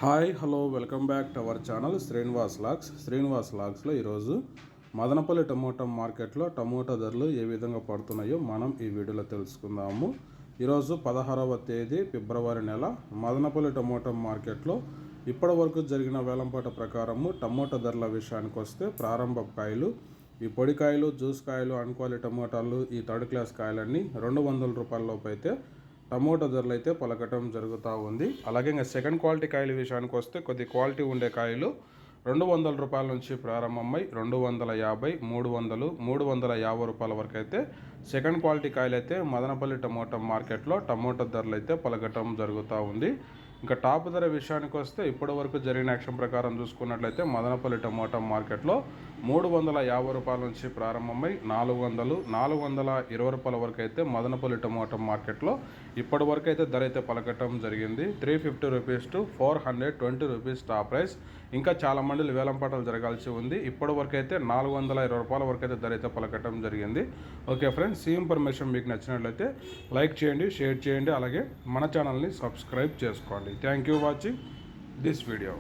Hi hello welcome back to our channel Srinivas లాగ్స్లో ఈరోజు Madanapalle tomato మార్కెట్లో టమోటా ధరలు ఏ విధంగా పడుతున్నాయో మనం ఈ వీడియోలో తెలుసుకుందాము. ఈరోజు 16వ తేదీ ఫిబ్రవరి నెల మదనపల్లి టమోటా మార్కెట్లో ఇప్పటి వరకు జరిగిన వేలంపాట ప్రకారము టమోటా ధరల విషయానికి వస్తే ప్రారంభ కాయలు, ఈ పొడికాయలు, జ్యూస్ కాయలు, అన్క్వాలిటీ టమోటాలు, ఈ థర్డ్ క్లాస్ కాయలన్నీ 200 రూపాయల లోపు అయితే టమోటా ధరలు అయితే పలకటం జరుగుతూ ఉంది. అలాగే ఇంకా సెకండ్ క్వాలిటీ కాయల విషయానికి వస్తే కొద్ది క్వాలిటీ ఉండే కాయలు 200 రూపాయల నుంచి ప్రారంభమై 250, 300, 350 రూపాయల వరకు అయితే సెకండ్ క్వాలిటీ కాయలు అయితే మదనపల్లి టమోటా మార్కెట్లో టమోటా ధరలు అయితే పలకటం జరుగుతూ ఉంది. ఇంకా టాప్ ధర విషయానికి వస్తే ఇప్పటి వరకు జరిగిన యాక్షన్ ప్రకారం చూసుకున్నట్లయితే మదనపల్లి టమోటా మార్కెట్లో 350 రూపాయల నుంచి ప్రారంభమై 400, 420 రూపాయల వరకు అయితే మదనపల్లి టమోటా మార్కెట్లో ఇప్పటి వరకు అయితే ధర అయితే పలకటం జరిగింది. 350 rupees to 420 rupees top price. ఇంకా చాలా మంది వేలంపాటలు జరగాల్సి ఉంది. ఇప్పటి వరకు అయితే 420 రూపాయల వరకు అయితే ధర అయితే పలకటం జరిగింది. ఓకే ఫ్రెండ్స్, ఈ ఇన్ఫర్మేషన్ మీకు నచ్చినట్లయితే లైక్ చేయండి, షేర్ చేయండి, అలాగే మన ఛానల్ని సబ్స్క్రైబ్ చేసుకోండి. Thank you for watching this video.